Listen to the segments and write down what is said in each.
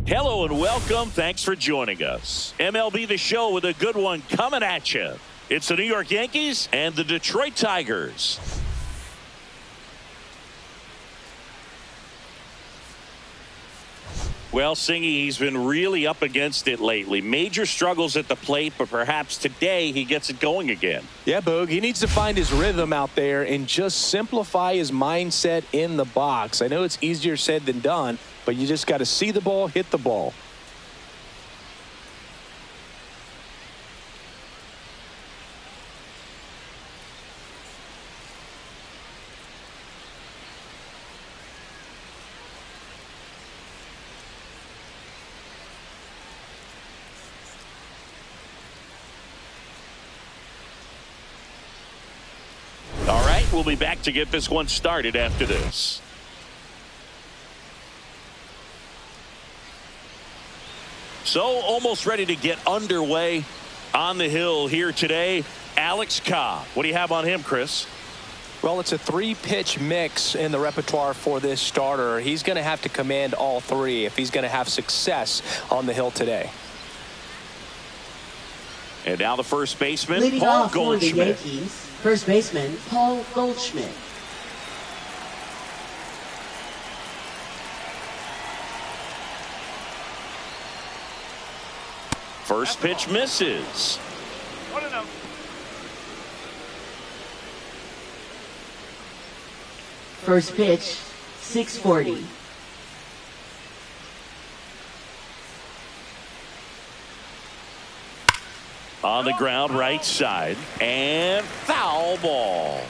Hello and welcome. Thanks for joining us. MLB The Show with a good one coming at you. It's the New York Yankees and the Detroit Tigers. Well, Singy, he's been really up against it lately. Major struggles at the plate, but perhaps today he gets it going again. Yeah, Boog, he needs to find his rhythm out there and just simplify his mindset in the box. I know it's easier said than done, but you just got to see the ball, hit the ball. We'll be back to get this one started after this. So almost ready to get underway on the hill here today. Alex Cobb. What do you have on him, Chris? Well, it's a three-pitch mix in the repertoire for this starter. He's going to have to command all three if he's going to have success on the hill today. And now the first baseman, leading Paul off for the Yankees, first baseman Paul Goldschmidt. First pitch misses. First pitch, 640. On the ground, right side, and foul ball.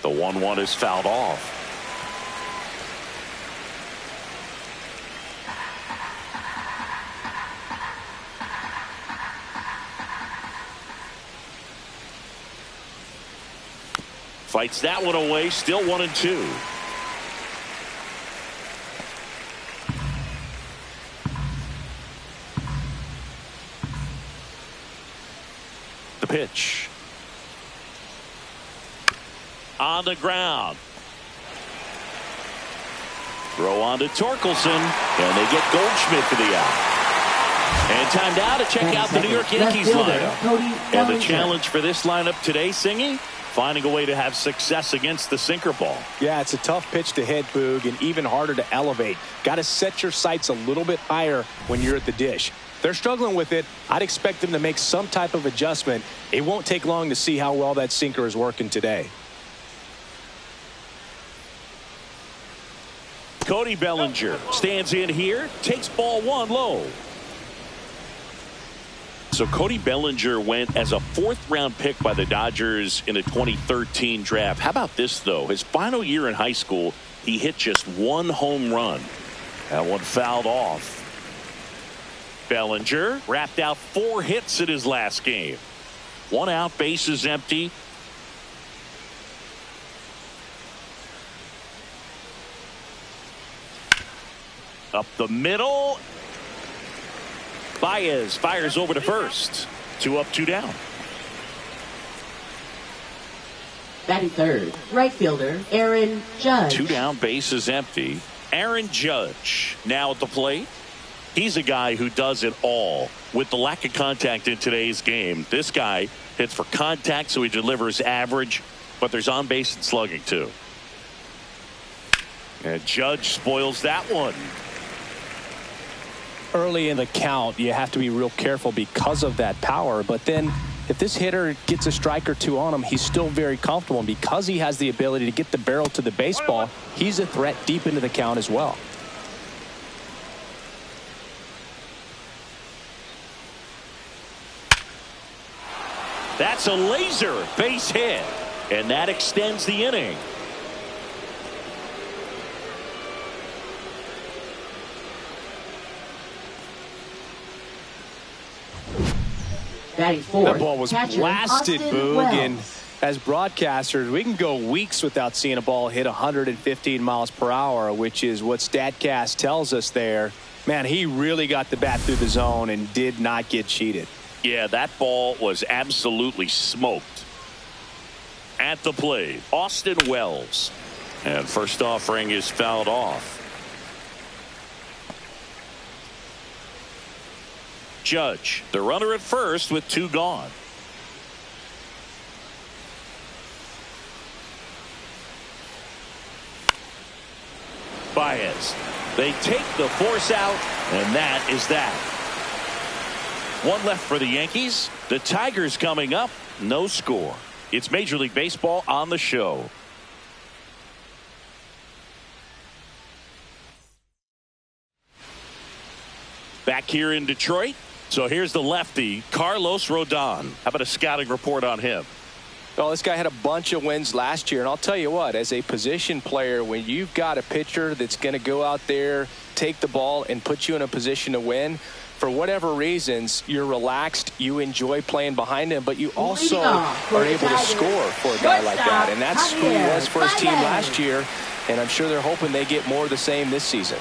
The 1-1 is fouled off. Fights that one away, still 1-2. The pitch. On the ground. Throw on to Torkelson, and they get Goldschmidt for the out. And time now to check out the New York Yankees lineup. And the challenge for this lineup today, Singy? Finding a way to have success against the sinker ball. Yeah, it's a tough pitch to hit, Boog, and even harder to elevate. Got to set your sights a little bit higher when you're at the dish. They're struggling with it. I'd expect them to make some type of adjustment. It won't take long to see how well that sinker is working today. Cody Bellinger stands in here, takes ball one low. So Cody Bellinger went as a fourth-round pick by the Dodgers in the 2013 draft. How about this, though? His final year in high school, he hit just one home run. That one fouled off. Bellinger wrapped out 4 hits in his last game. 1 out, bases empty. Up the middle. Baez fires over to first. 2 up, 2 down. Batting third, right fielder Aaron Judge. 2 down, bases empty. Aaron Judge now at the plate. He's a guy who does it all. With the lack of contact in today's game, this guy hits for contact, so he delivers average, but there's on base and slugging too. And Judge spoils that one. Early in the count, you have to be real careful because of that power. But then if this hitter gets a strike or two on him, he's still very comfortable. And because he has the ability to get the barrel to the baseball, he's a threat deep into the count as well. That's a laser base hit, and that extends the inning. Batting fourth, that ball was catcher, blasted, Austin Boog, Wells. and as broadcasters, we can go weeks without seeing a ball hit 115 miles per hour, which is what StatCast tells us there. Man, he really got the bat through the zone and did not get cheated. Yeah, that ball was absolutely smoked. At the plate, Austin Wells. And first offering is fouled off. Judge, the runner at first with 2 gone. Baez. They take the force out, and that is that. 1 left for the Yankees. The Tigers coming up. No score. It's Major League Baseball on the show. Back here in Detroit. So here's the lefty, Carlos Rodon. How about a scouting report on him? Well, this guy had a bunch of wins last year, and I'll tell you what, as a position player, when you've got a pitcher that's going to go out there, take the ball, and put you in a position to win, for whatever reasons, you're relaxed, you enjoy playing behind him, but you also are able to score for a guy like that, and that's who he was for his team last year, and I'm sure they're hoping they get more of the same this season.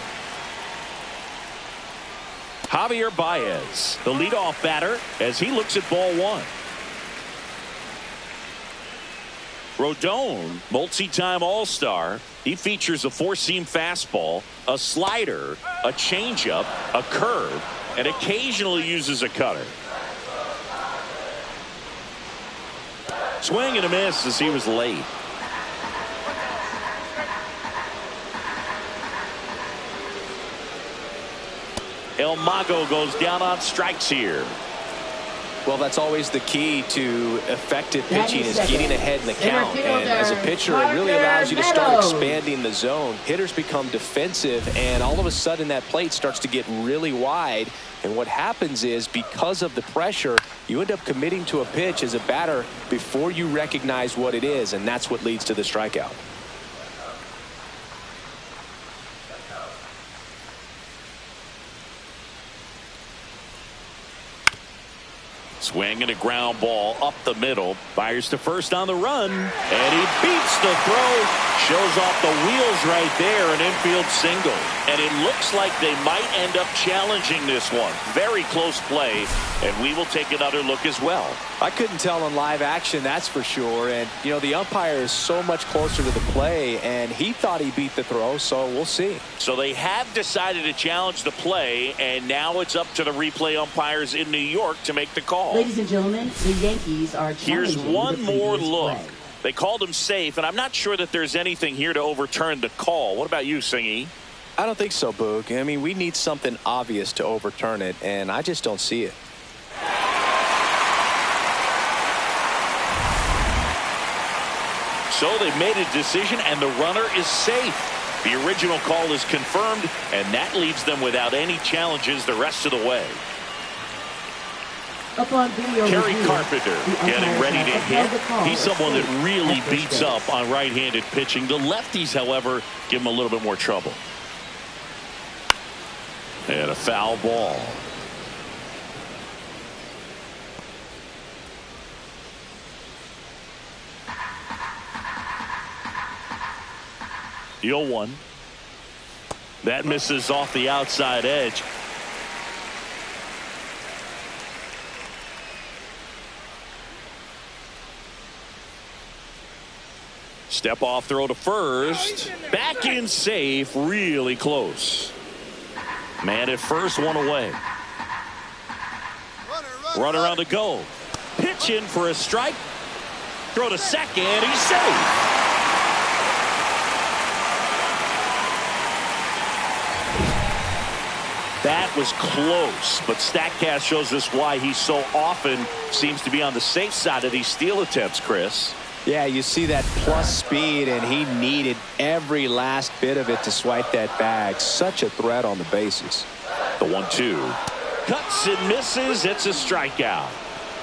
Javier Baez, the leadoff batter, as he looks at ball 1. Rodon, multi-time All-Star. He features a 4-seam fastball, a slider, a changeup, a curve, and occasionally uses a cutter. Swing and a miss as he was late. El Mago goes down on strikes here. Well, that's always the key to effective pitching, is getting ahead in the count. And as a pitcher, it really allows you to start expanding the zone. Hitters become defensive, and all of a sudden that plate starts to get really wide. And what happens is, because of the pressure, you end up committing to a pitch as a batter before you recognize what it is, and that's what leads to the strikeout. Swing and a ground ball up the middle. Fires to first on the run. And he beats the throw. Shows off the wheels right there. An infield single. And it looks like they might end up challenging this one. Very close play. And we will take another look as well. I couldn't tell on live action, that's for sure. And, you know, the umpire is so much closer to the play, and he thought he beat the throw, so we'll see. So they have decided to challenge the play, and now it's up to the replay umpires in New York to make the call. Ladies and gentlemen, the Yankees are challenging. Here's one more look. Play. They called him safe, and I'm not sure that there's anything here to overturn the call. What about you, Singy? I don't think so, Boog. I mean, we need something obvious to overturn it, and I just don't see it. So they've made a decision, and the runner is safe. The original call is confirmed, and that leaves them without any challenges the rest of the way. Kerry Carpenter getting ready to hit. He's someone that really beats up on right-handed pitching. The lefties, however, give him a little bit more trouble. And a foul ball. The 0-1. That misses off the outside edge. Step off throw to first. Back in safe. Really close. Man at first, one away. Runner on the go. Pitch in for a strike. Throw to second. He's safe. That was close, but StatCast shows us why he so often seems to be on the safe side of these steal attempts, Chris. Yeah, you see that plus speed, and he needed every last bit of it to swipe that bag. Such a threat on the bases. The 1-2. Cuts and misses. It's a strikeout.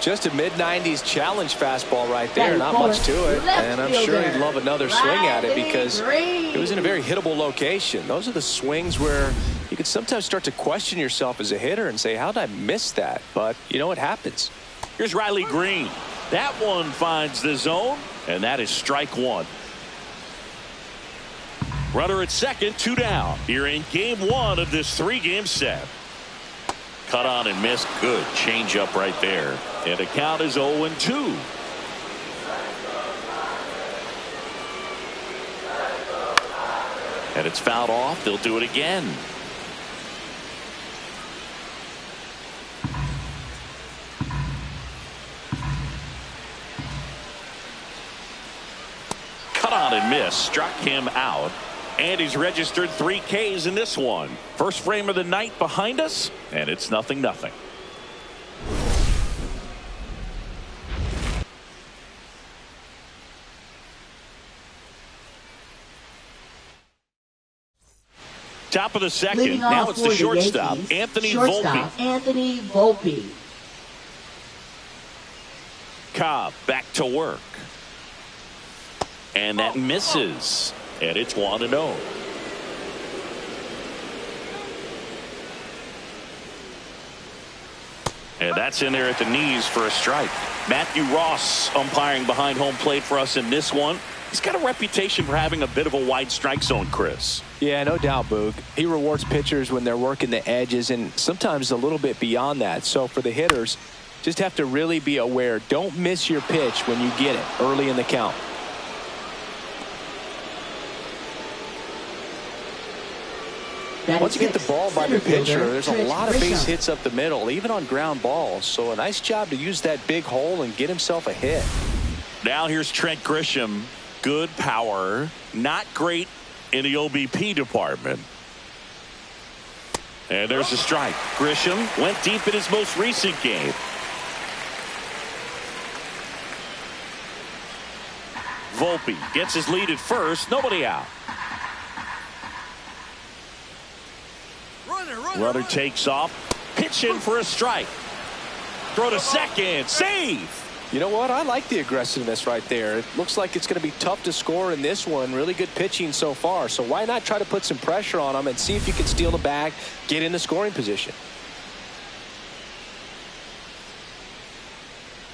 Just a mid-90s challenge fastball right there. Not much to it. And I'm sure he'd love another swing at it because it was in a very hittable location. Those are the swings where you can sometimes start to question yourself as a hitter and say, how did I miss that? But, you know, it happens. Here's Riley Green. That one finds the zone, and that is strike one. Runner at second, 2 down. Here in game 1 of this 3-game set. Cut on and missed. Good changeup right there. And the count is 0-2. And it's fouled off. They'll do it again. Cut on and missed. Struck him out. And he's registered 3 Ks in this one. First frame of the night behind us, and it's 0-0. Top of the second. Now it's the shortstop, Anthony Volpe. Cobb back to work. And that misses. And it's 1-0. And that's in there at the knees for a strike. Matthew Ross umpiring behind home plate for us in this one. He's got a reputation for having a bit of a wide strike zone, Chris. Yeah, no doubt, Boog. He rewards pitchers when they're working the edges and sometimes a little bit beyond that. So for the hitters, just have to really be aware. Don't miss your pitch when you get it early in the count. Once you get the ball by the pitcher, there's a lot of base hits up the middle, even on ground balls. So a nice job to use that big hole and get himself a hit. Now here's Trent Grisham. Good power. Not great in the OBP department. And there's a strike. Grisham went deep in his most recent game. Volpe gets his lead at first. Nobody out. Runner takes off. Pitch in for a strike. Throw to second. Save. You know what? I like the aggressiveness right there. It looks like it's going to be tough to score in this one. Really good pitching so far. So why not try to put some pressure on him and see if you can steal the bag, get in the scoring position.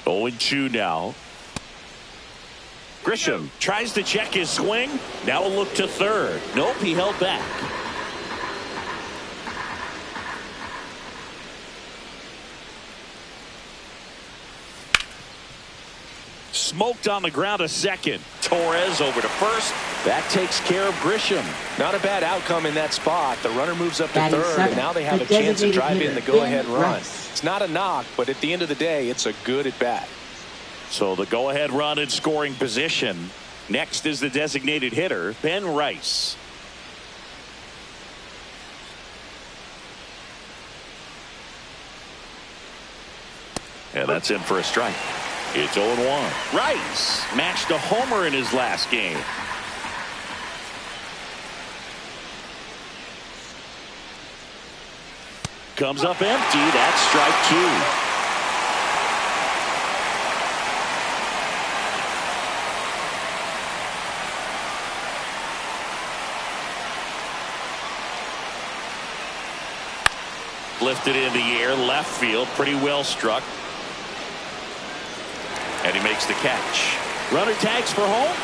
0-2 now. Grisham tries to check his swing. Now a look to third. Nope, he held back. Smoked on the ground to second. Torres over to first. That takes care of Grisham. Not a bad outcome in that spot. The runner moves up to third, and now they have a chance to drive in the go-ahead run. It's not a knock, but at the end of the day, it's a good at-bat. So the go-ahead run in scoring position. Next is the designated hitter, Ben Rice. And that's in for a strike. It's 0-1. Rice matched a homer in his last game. Comes up empty. That's strike 2. Lifted in the air, left field, pretty well struck. And he makes the catch. Runner tags for home.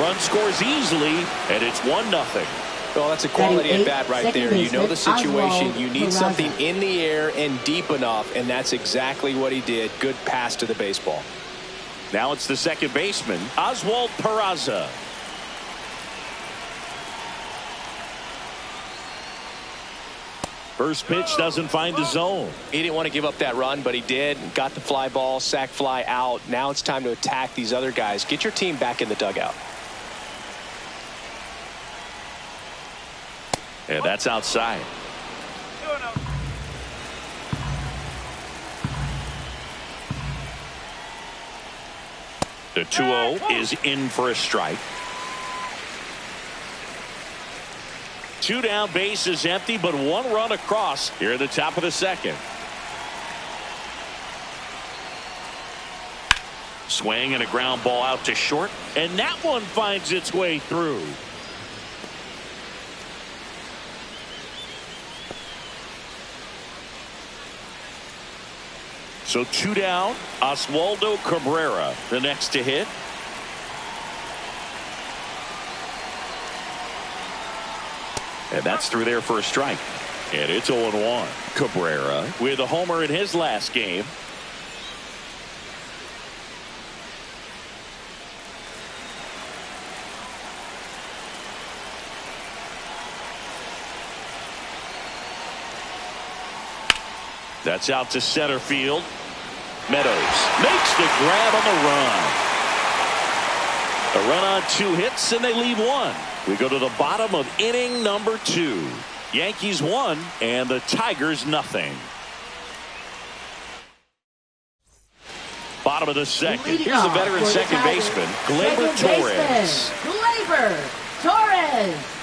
Run scores easily, and it's 1-0. Well, that's a quality at bat right there. You know the situation. You need something in the air and deep enough, and that's exactly what he did. Good pass to the baseball. Now it's the second baseman, Oswald Peraza. First pitch doesn't find the zone. He didn't want to give up that run, but he did. Got the fly ball, sac fly out. Now it's time to attack these other guys. Get your team back in the dugout. And that's outside. The 2-0 is in for a strike. 2 down, base is empty, but 1 run across here at the top of the second. Swing and a ground ball out to short, and that one finds its way through. So 2 down, Oswaldo Cabrera, the next to hit. And that's through there for a strike. And it's 0-1. Cabrera with a homer in his last game. That's out to center field. Meadows makes the grab on the run. A run on 2 hits, and they leave 1. We go to the bottom of inning number 2. Yankees 1 and the Tigers nothing. Bottom of the second. Here's the veteran second baseman, Gleyber Torres. Gleyber Torres.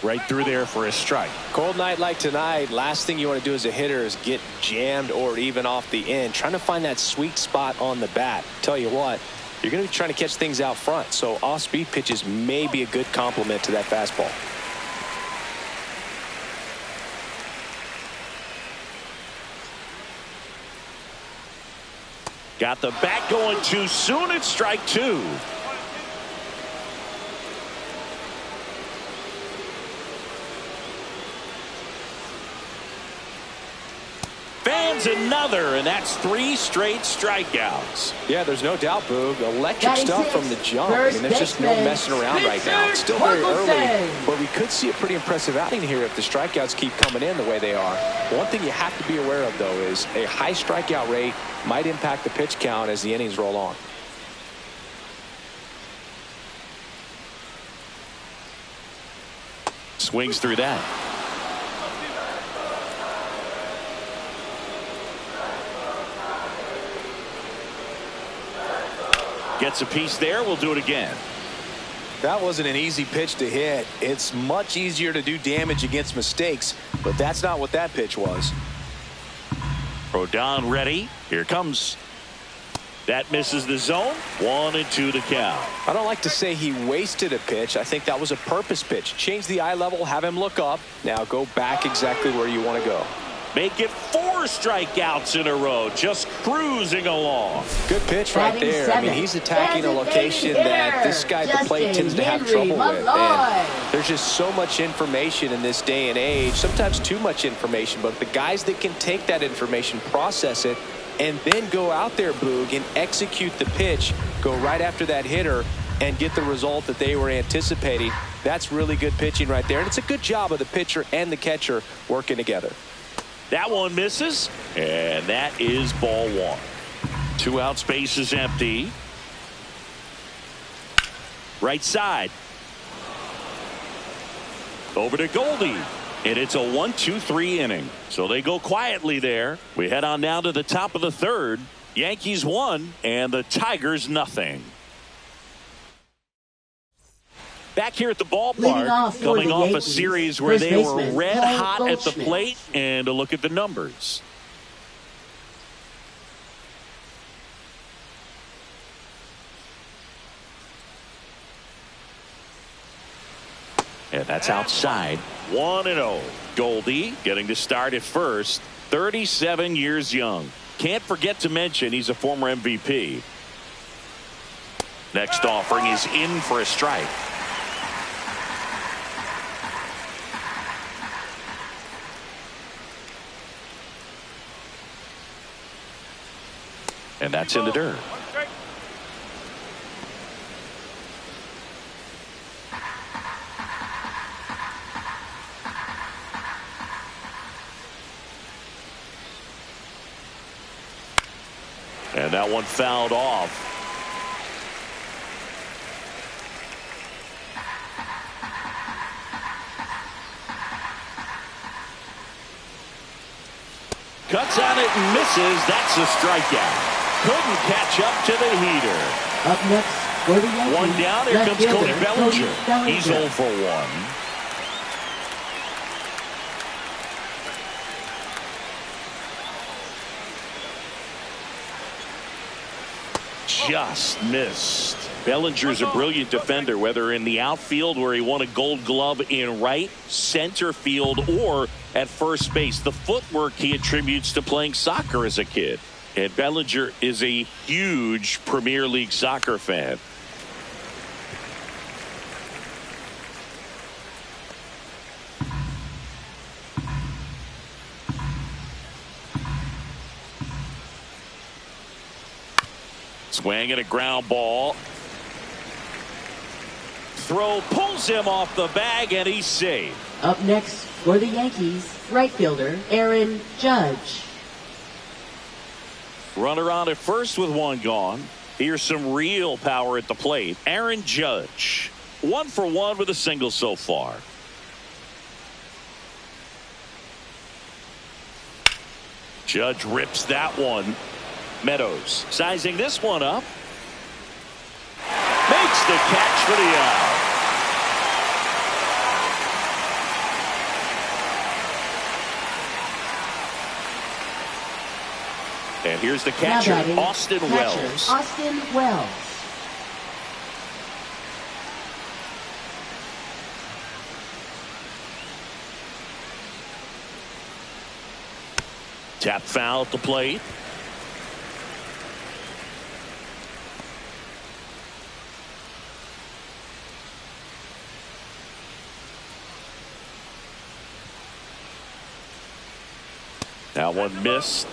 Right through there for a strike. Cold night like tonight, last thing you want to do as a hitter is get jammed or even off the end. Trying to find that sweet spot on the bat. Tell you what, you're going to be trying to catch things out front, so off-speed pitches may be a good complement to that fastball. Got the bat going too soon. It's strike 2. Fans another, and that's 3 straight strikeouts. Yeah, there's no doubt, Boog. Electric Batting stuff 6, from the jump. I mean, there's just no baseman, messing around right now. It's still very Michael early, Say. but we could see a pretty impressive outing here if the strikeouts keep coming in the way they are. One thing you have to be aware of, though, is a high strikeout rate might impact the pitch count as the innings roll on. Swings through that. Gets a piece there. We'll do it again. That wasn't an easy pitch to hit. It's much easier to do damage against mistakes, but that's not what that pitch was. Rodon ready. Here comes. That misses the zone. 1-2 the count. I don't like to say he wasted a pitch. I think that was a purpose pitch. Change the eye level, have him look up. Now go back exactly where you want to go. Make it 4 strikeouts in a row. Just cruising along. Good pitch right there. I mean, he's attacking a location that this guy at the plate tends to have trouble with. And there's just so much information in this day and age, sometimes too much information, but the guys that can take that information, process it, and then go out there, Boog, and execute the pitch, go right after that hitter, and get the result that they were anticipating. That's really good pitching right there. And it's a good job of the pitcher and the catcher working together. That one misses, and that is ball 1. 2 out, space is empty. Right side. Over to Goldie. And it's a 1-2-3 inning. So they go quietly there. We head on down to the top of the 3rd. Yankees 1 and the Tigers nothing. Back here at the ballpark, coming off a series where they were red hot at the plate, and a look at the numbers. And that's outside. 1-0. Goldie getting to start at first. 37 years young. Can't forget to mention he's a former MVP. Next offering is in for a strike. And that's in the dirt. And that one fouled off. Cuts on it and misses. That's a strikeout. Couldn't catch up to the heater. Up next for the Yankees. One down. Here comes Cody Bellinger. He's 0 for 1. Just missed. Bellinger's a brilliant defender, whether in the outfield where he won a Gold Glove in right, center field, or at first base. The footwork he attributes to playing soccer as a kid. And Bellinger is a huge Premier League soccer fan. Swing and a ground ball. Throw pulls him off the bag, and he's safe. Up next for the Yankees, right fielder Aaron Judge. Runner on at first with one gone. Here's some real power at the plate. Aaron Judge, 1 for 1 with a single so far. Judge rips that one. Meadows sizing this one up. Makes the catch for the out. And here's the catcher, Austin Wells. Austin Wells. Tap foul at the plate. That one missed.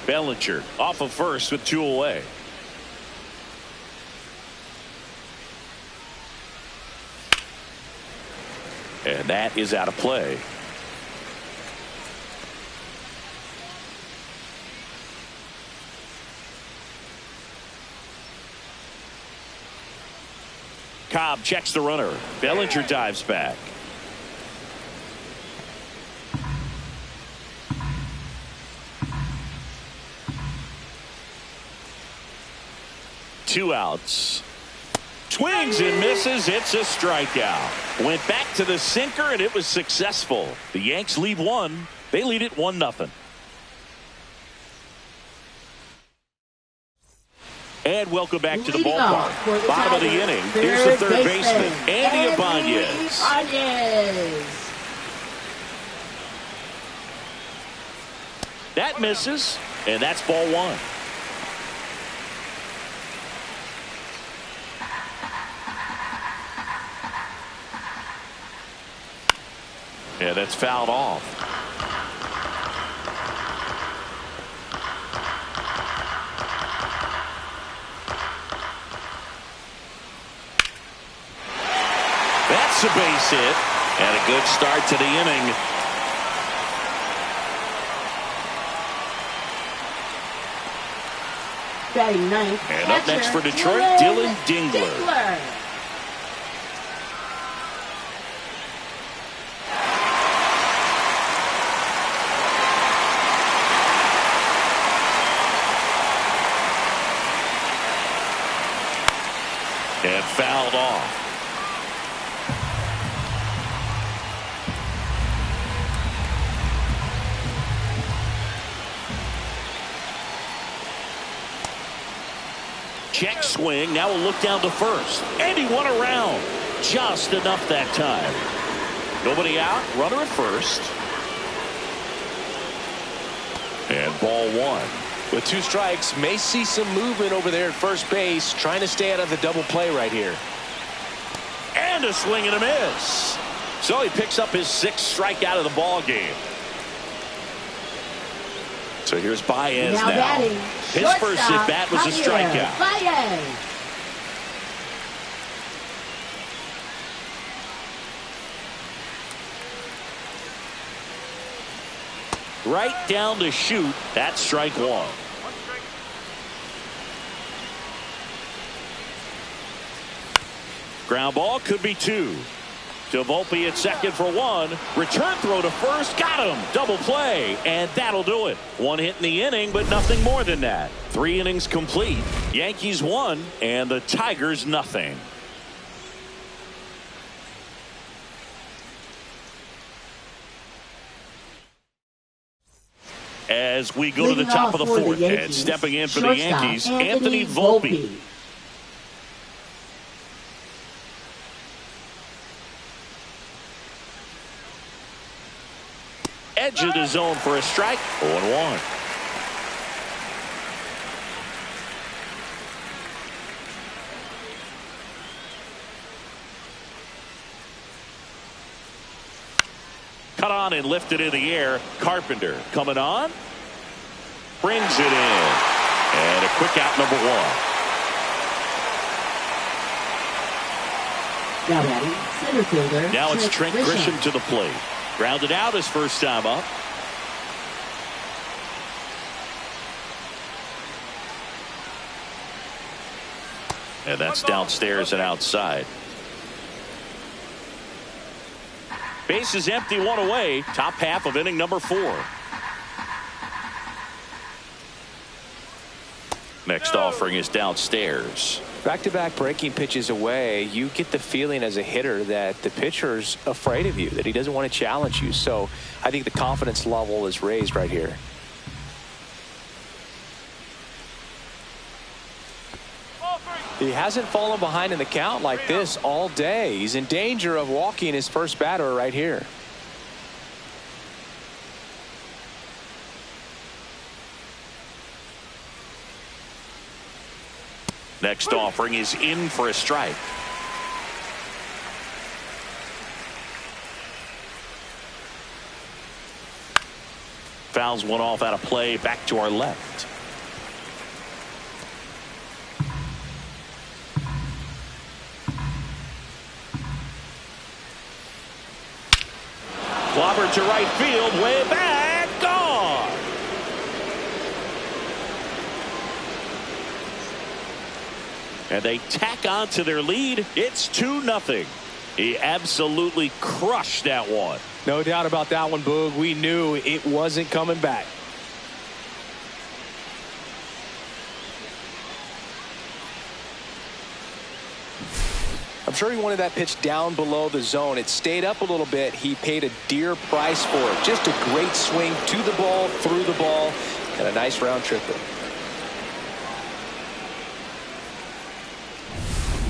Bellinger off of first with 2 away. And that is out of play. Cobb checks the runner. Bellinger dives back. Two outs. Swings and misses. It's a strikeout. Went back to the sinker, and it was successful. The Yanks lead 1. They lead it 1-0. And welcome back to the ballpark. Bottom of the inning. Here's the third baseman, Andy Ibanez. That misses, and that's ball 1. Yeah, that's fouled off. That's a base hit, and a good start to the inning. Batting ninth. And up next for Detroit, Dylan Dingler. And fouled off. Check swing. Now we'll look down to first. And he won around. Just enough that time. Nobody out. Runner at first. And ball 1. With 2 strikes, may see some movement over there at first base, trying to stay out of the double play right here. And a swing and a miss. So he picks up his 6th strikeout of the ball game. So here's Baez now. His first at bat was a strikeout. Baez. Right down to shoot. That's strike 1. Ground ball could be 2. To Volpe at second for 1. Return throw to first. Got him. Double play. And that'll do it. 1 hit in the inning, but nothing more than that. 3 innings complete. Yankees 1 and the Tigers nothing. As we go to the top of the 4th, and stepping in for the Yankees, Anthony Volpe. Edge of the zone for a strike. 0-1. Cut on and lifted in the air. Carpenter coming on. Brings it in. And a quick out, number one. Now batting, center fielder. Now it's Trent Grisham to the plate. Grounded out his first time up. And that's downstairs and outside. Base is empty, one away. Top half of inning number 4. Next offering is downstairs. Back-to-back breaking pitches away, you get the feeling as a hitter that the pitcher's afraid of you, that he doesn't want to challenge you. So I think the confidence level is raised right here. He hasn't fallen behind in the count like this all day. He's in danger of walking his first batter right here. Next offering is in for a strike. Fouls one off out of play, back to our left. Clobbered to right field, way back, gone. And they tack on to their lead. It's 2-0. He absolutely crushed that one. No doubt about that one, Boog. We knew it wasn't coming back. I'm sure he wanted that pitch down below the zone. It stayed up a little bit. He paid a dear price for it. Just a great swing to the ball, through the ball, and a nice round tripper.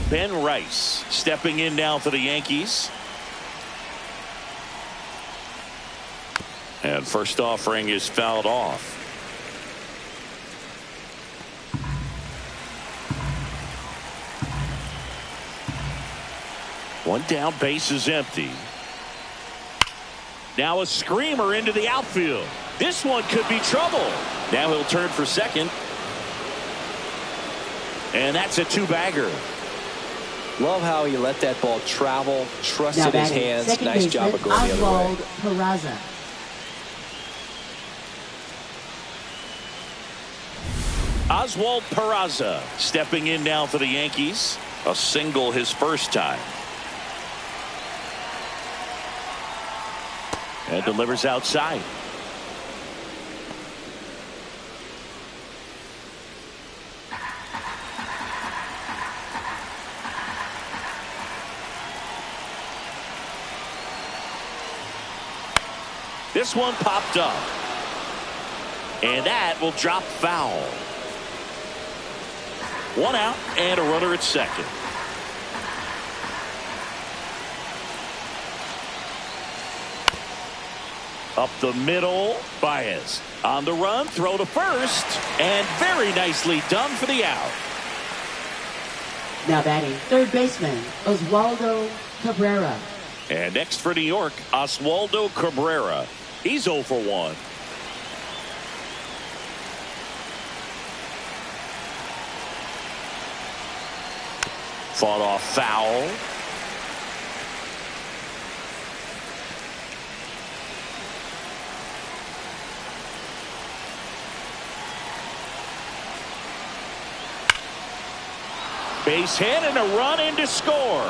Ben Rice stepping in now for the Yankees. And first offering is fouled off. One down, base is empty. Now a screamer into the outfield. This one could be trouble. Now he'll turn for second. And that's a 2-bagger. Love how he let that ball travel, trusted his hands. Nice job of going the other way. Peraza. Oswald Peraza stepping in now for the Yankees. A single his first time. And delivers outside. This one popped up. And that will drop foul. One out and a runner at second. Up the middle, Baez on the run, throw to first, and very nicely done for the out. Now batting, third baseman, Oswaldo Cabrera. And next for New York, Oswaldo Cabrera. He's 0 for 1. Fought off foul. Base hit and a run in to score.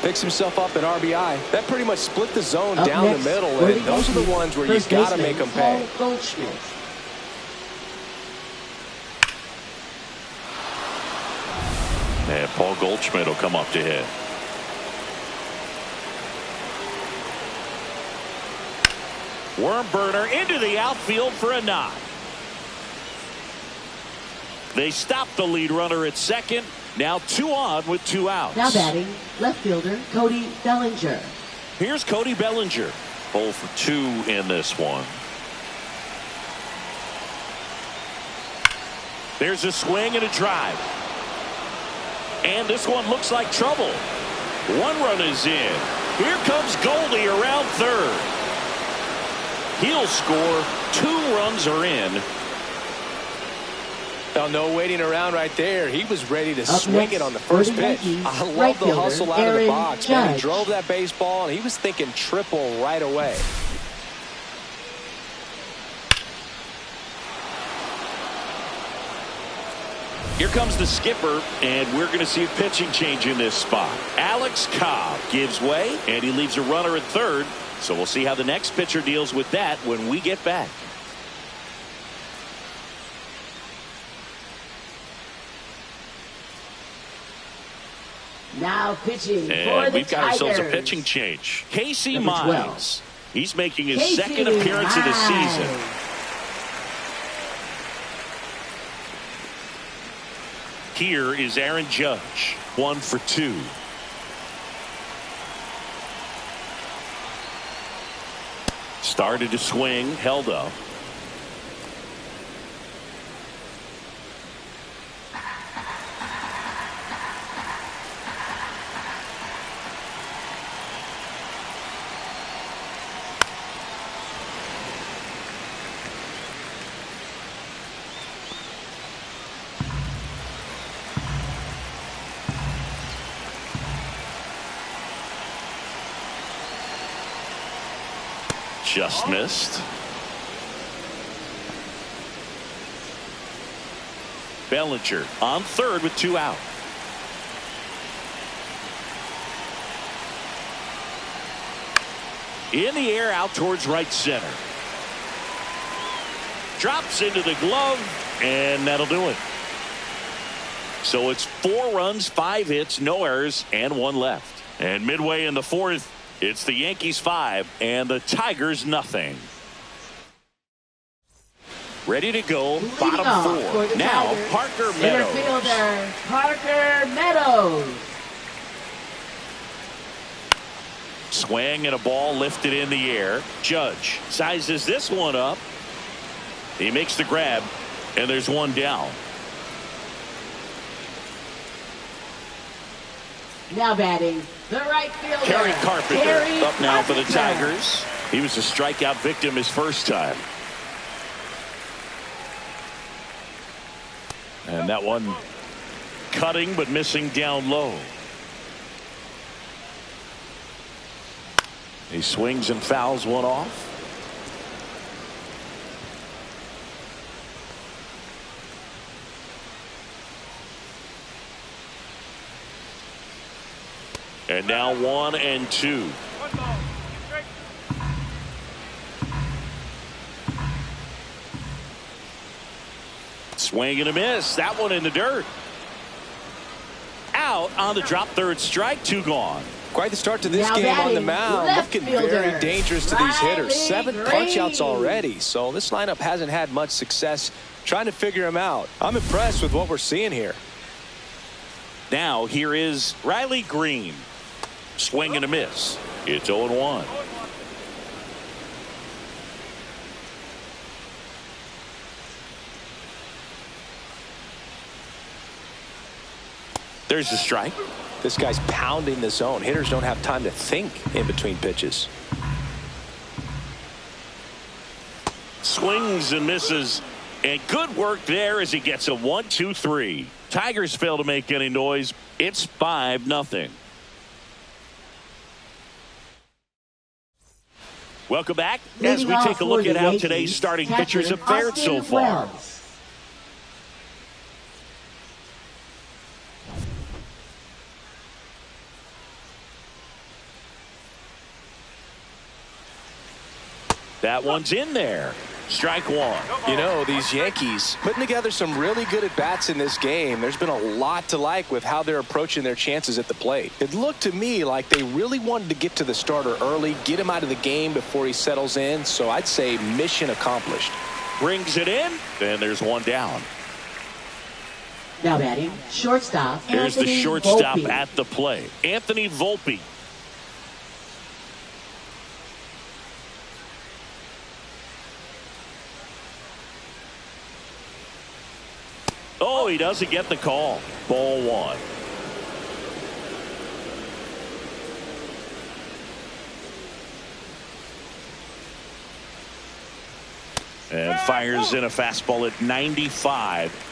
Picks himself up an RBI. That pretty much split the zone Up down next, the middle, for and the those are the Yankees, ones where first you've got to baseman, make them pay. Paul Goldschmidt. And Paul Goldschmidt will come up to hit. Worm burner into the outfield for a knock. They stop the lead runner at second. Now 2 on with 2 outs. Now batting, left fielder Cody Bellinger. Here's Cody Bellinger. 0 for 2 in this one. There's a swing and a drive. And this one looks like trouble. One run is in. Here comes Goldie around third. He'll score. 2 runs are in. Now, no waiting around right there. He was ready to swing next, it on the first pitch. Yankees, I love right the fielder, hustle out of the Aaron box. Man, he Judge. drove that baseball, and he was thinking triple right away. Here comes the skipper, and we're going to see a pitching change in this spot. Alex Cobb gives way, and he leaves a runner at third. So we'll see how the next pitcher deals with that when we get back. Now pitching for And the we've got ourselves a Tigers. pitching change. Casey Number 12. Mize. He's making his Casey second appearance of the season. Mize. Here is Aaron Judge. 1 for 2. Started to swing, held up. Just missed. Bellinger on third with 2 out. In the air out towards right center. Drops into the glove, and that'll do it. So it's 4 runs, 5 hits, no errors, and 1 left. And midway in the 4th, it's the Yankees 5 and the Tigers nothing. Ready to go, Leading bottom off 4. for the Now Tigers, Parker center Meadows. fielder Parker Meadows. Swing and a ball lifted in the air. Judge sizes this one up. He makes the grab, and there's 1 down. Now batting the right fielder Kerry Carpenter Kerry up now for the Carpenter. Tigers. He was a strikeout victim his first time. And that one cutting but missing down low. He swings and fouls one off. And now 1 and 2. Swing and a miss. That one in the dirt. Out on the drop, third strike, 2 gone. Quite the start to this Now game on the batting, mound. left Looking fielder, very dangerous to these hitters. Riley 7 Green. punch-outs already. So this lineup hasn't had much success trying to figure him out. I'm impressed with what we're seeing here. Now here is Riley Green. Swing and a miss. It's 0-1. There's the strike. This guy's pounding the zone. Hitters don't have time to think in between pitches. Swings and misses. And good work there as he gets a 1-2-3. Tigers fail to make any noise. It's 5-0. Welcome back as we take a look at how today's starting pitchers have fared so far. That one's in there. Strike 1. You know, these Yankees putting together some really good at-bats in this game. There's been a lot to like with how they're approaching their chances at the plate. It looked to me like they really wanted to get to the starter early, get him out of the game before he settles in. So I'd say mission accomplished. Brings it in, and there's 1 down. Now batting shortstop. There's the Anthony shortstop Volpe. at the plate. Anthony Volpe. Oh, he doesn't get the call. Ball 1. And fires in a fastball at 95.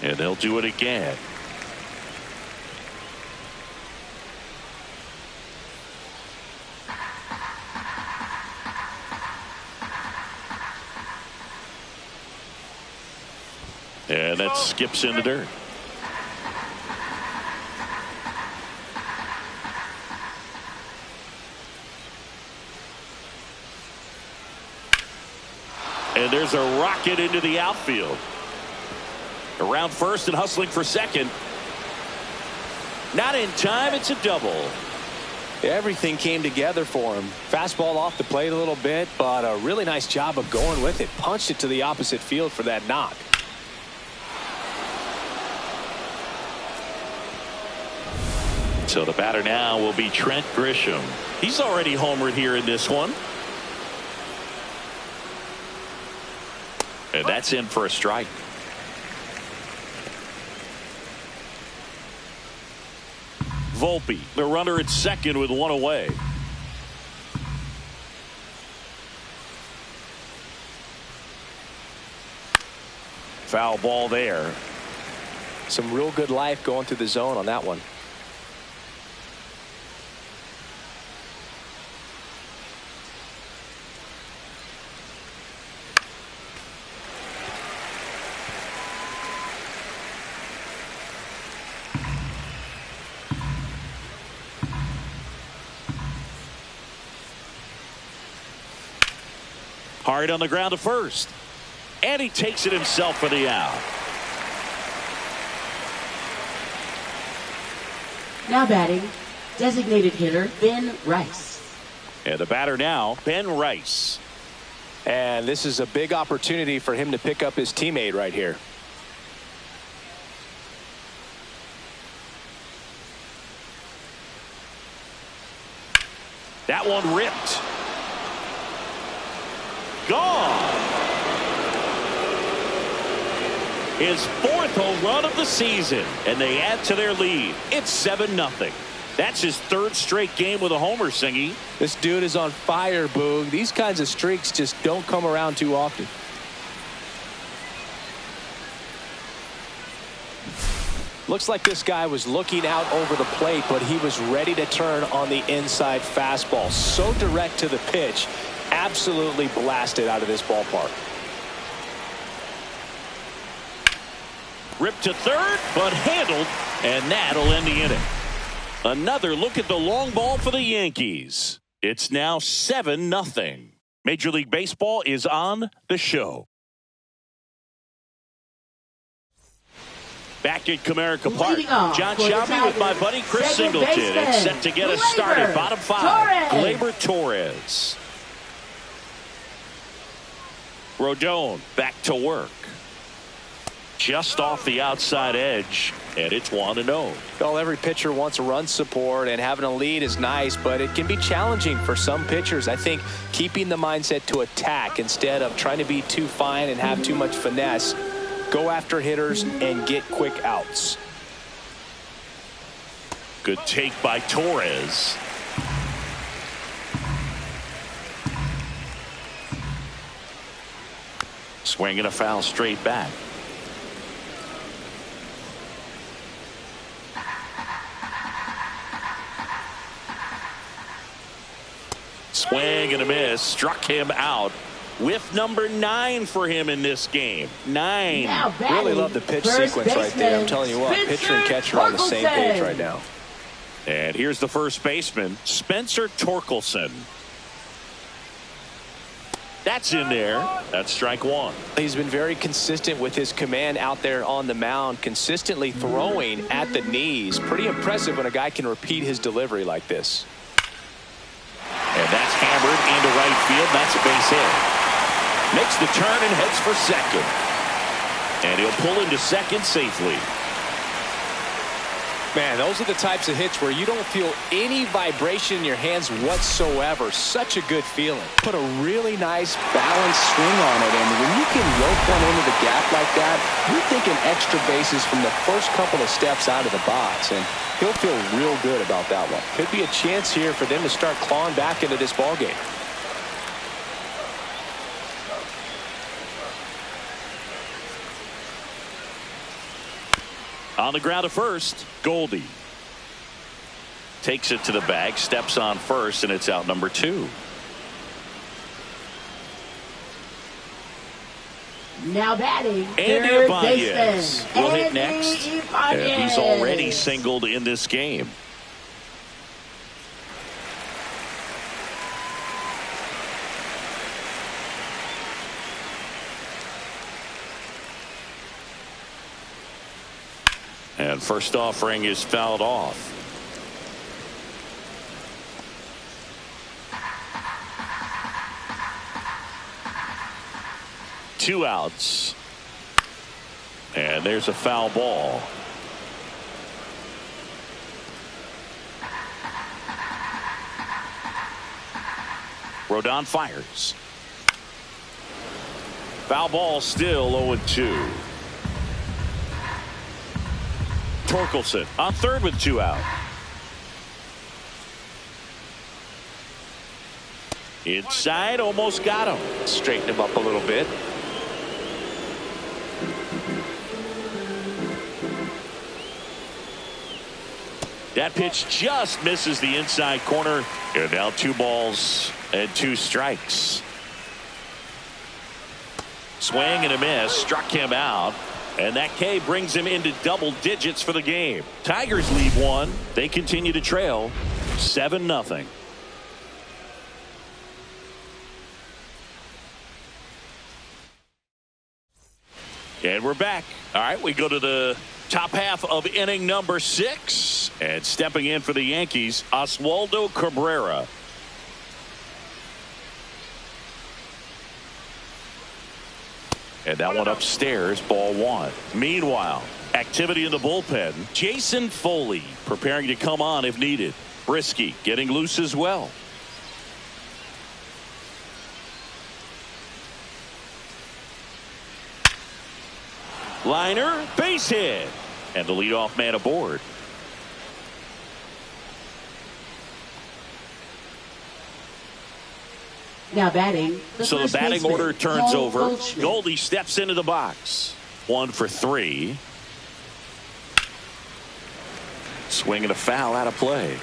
And they'll do it again. And that skips in the dirt. And there's a rocket into the outfield. Around first and hustling for second. Not in time. It's a double. Everything came together for him. Fastball off the plate a little bit, but a really nice job of going with it. Punched it to the opposite field for that knock. So the batter now will be Trent Grisham. He's already homered here in this one. And that's in for a strike. Volpe, the runner at second with one away. Foul ball there. Some real good life going through the zone on that one. Hard on the ground to first. And he takes it himself for the out. Now batting, designated hitter Ben Rice. And the batter now, Ben Rice. And this is a big opportunity for him to pick up his teammate right here. That one ripped. Gone. His fourth home run of the season, and they add to their lead. It's 7-0. That's his third straight game with a homer, Singy. This dude is on fire, Boog. These kinds of streaks just don't come around too often. Looks like this guy was looking out over the plate, but he was ready to turn on the inside fastball. So direct to the pitch. Absolutely blasted out of this ballpark. Ripped to third, but handled, and that'll end the inning. Another look at the long ball for the Yankees. It's now 7-0. Major League Baseball is on the show. Back at Comerica Park, John Shelby with my buddy Chris Singleton. It's set to get us started. Bottom five, Gleyber Torres. Rodon back to work. Just off the outside edge, and it's 1-0. Well, every pitcher wants run support, and having a lead is nice, but it can be challenging for some pitchers. I think keeping the mindset to attack instead of trying to be too fine and have too much finesse. Go after hitters and get quick outs. Good take by Torres. Swinging a foul straight back. Swing and a miss. Struck him out. Whiff number 9 for him in this game. 9. Really love the pitch sequence right there. I'm telling you what, pitcher and catcher are on the same page right now. And here's the first baseman, Spencer Torkelson. That's in there. That's strike one. He's been very consistent with his command out there on the mound, consistently throwing at the knees. Pretty impressive when a guy can repeat his delivery like this. And that's hammered into right field. That's a base hit. Makes the turn and heads for second. And he'll pull into second safely. Man, those are the types of hits where you don't feel any vibration in your hands whatsoever. Such a good feeling. Put a really nice balanced swing on it, and when you can rope one into the gap like that, you're thinking extra bases from the first couple of steps out of the box, and he'll feel real good about that one. Could be a chance here for them to start clawing back into this ballgame. On the ground at first, Goldie takes it to the bag, steps on first, and it's out number 2. Now batting, Andy third Ibanez baseman. will hit next. And he's already singled in this game. And first offering is fouled off. Two outs. And there's a foul ball. Rodon fires. Foul ball, still 0-2. Torkelson on third with 2 out. Inside, almost got him. Straighten him up a little bit. That pitch just misses the inside corner. And now 2 balls and 2 strikes. Swing and a miss, struck him out. And that K brings him into double digits for the game. Tigers lead 1. They continue to trail 7-0. And we're back. All right, we go to the top half of inning number 6. And stepping in for the Yankees, Oswaldo Cabrera. And that one upstairs, ball 1. Meanwhile, activity in the bullpen. Jason Foley preparing to come on if needed. Brisky getting loose as well. Liner, base hit. And the leadoff man aboard. Now batting. So the batting order turns over. Goldie steps into the box. 1 for 3. Swing and a foul out of play.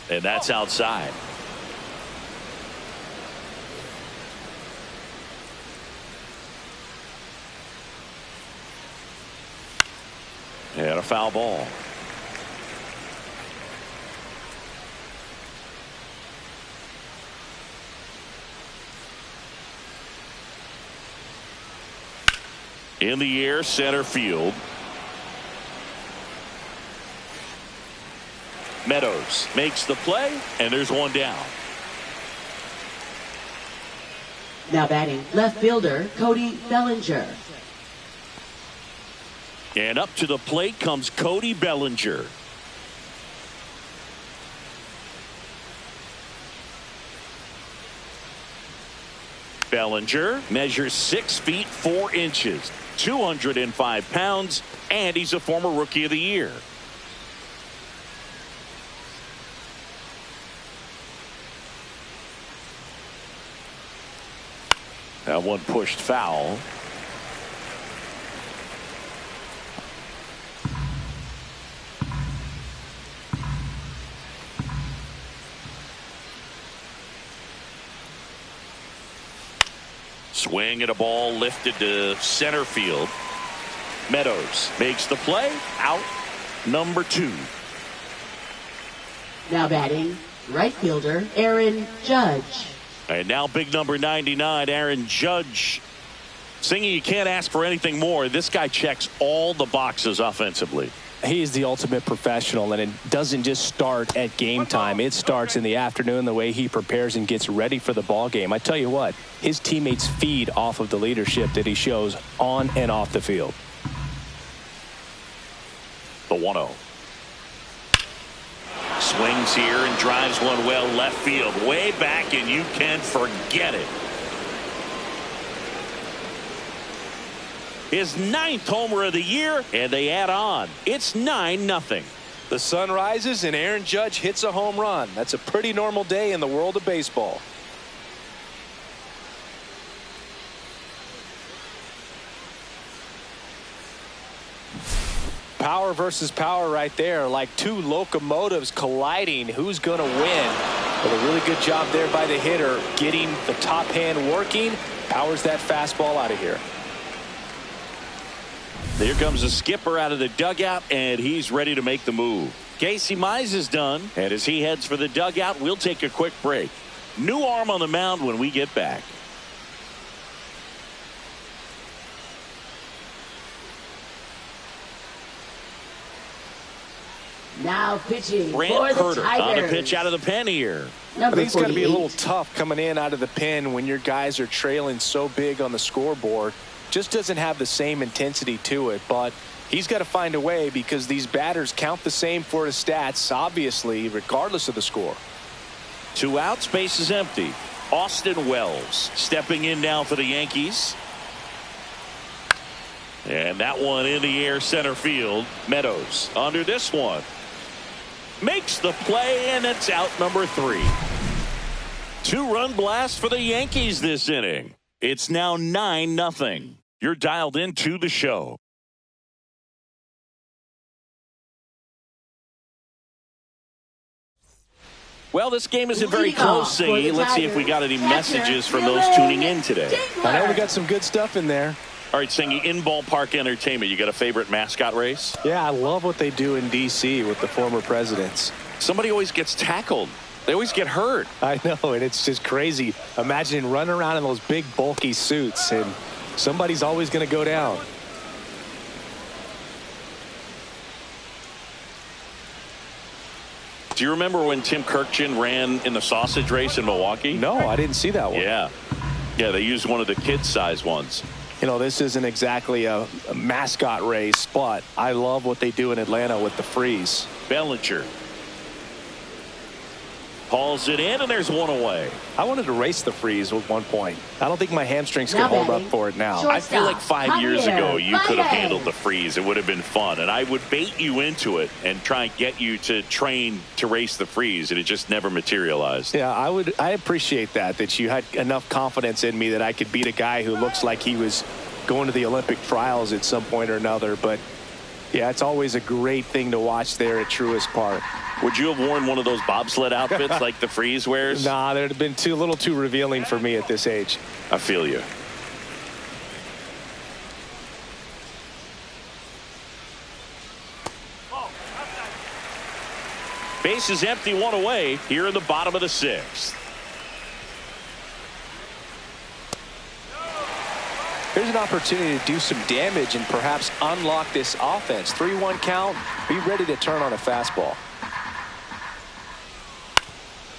And that's outside. And a foul ball. In the air, center field. Meadows makes the play, and there's one down. Now batting, left fielder Cody Bellinger. And up to the plate comes Cody Bellinger. Bellinger measures 6 feet 4 inches, 205 pounds, and he's a former Rookie of the Year. That one pushed foul. Swing at a ball lifted to center field. Meadows makes the play. Out number 2. Now batting, right fielder Aaron Judge. And now big number 99, Aaron Judge. Singing, you can't ask for anything more. This guy checks all the boxes offensively. He's the ultimate professional, and it doesn't just start at game time. It starts in the afternoon, the way he prepares and gets ready for the ball game. I tell you what, his teammates feed off of the leadership that he shows on and off the field. The 1-0. Swings here and drives one well left field. Way back, and you can forget it. His 9th homer of the year, and they add on. It's 9-0. The sun rises, and Aaron Judge hits a home run. That's a pretty normal day in the world of baseball. Power versus power right there, like two locomotives colliding. Who's going to win? But a really good job there by the hitter, getting the top hand working. Powers that fastball out of here. Here comes the skipper out of the dugout, and he's ready to make the move. Casey Mize is done, and as he heads for the dugout, we'll take a quick break. New arm on the mound when we get back. Now pitching Brant for the Herter Tigers. on a pitch out of the pen here. Number It's going to be a 48. little tough coming in out of the pen when your guys are trailing so big on the scoreboard. Just doesn't have the same intensity to it, but he's got to find a way because these batters count the same for his stats, obviously, regardless of the score. 2 outs, base is empty. Austin Wells stepping in now for the Yankees. And that one in the air center field. Meadows under this one. Makes the play, and it's out number 3. 2-run blast for the Yankees this inning. It's now 9-0. You're dialed into the show. Well, this game isn't very close, Singy. Let's see if we got any messages from those tuning in today. I know we got some good stuff in there. All right, Singy, in ballpark entertainment, you got a favorite mascot race? Yeah, I love what they do in D.C. with the former presidents. Somebody always gets tackled. They always get hurt. I know, and it's just crazy. Imagine running around in those big, bulky suits, and somebody's always going to go down. Do you remember when Tim Kirkjian ran in the sausage race in Milwaukee? No, I didn't see that one. Yeah. Yeah, they used one of the kid-size ones. You know, this isn't exactly a mascot race, but I love what they do in Atlanta with the freeze. Bellinger hauls it in, and there's one away. I wanted to race the freeze at one point. I don't think my hamstrings can hold up for it now. I feel like 5 years ago you could have handled the freeze. It would have been fun, and I would bait you into it and try and get you to train to race the freeze, and it just never materialized. Yeah, I appreciate that you had enough confidence in me that I could beat a guy who looks like he was going to the Olympic trials at some point or another. But yeah, it's always a great thing to watch there at Truist Park. Would you have worn one of those bobsled outfits like the freeze wears? Nah, they'd have been a little too revealing for me at this age. I feel you. Base is empty, one away here in the bottom of the 6th. Here's an opportunity to do some damage and perhaps unlock this offense. 3-1 count. Be ready to turn on a fastball.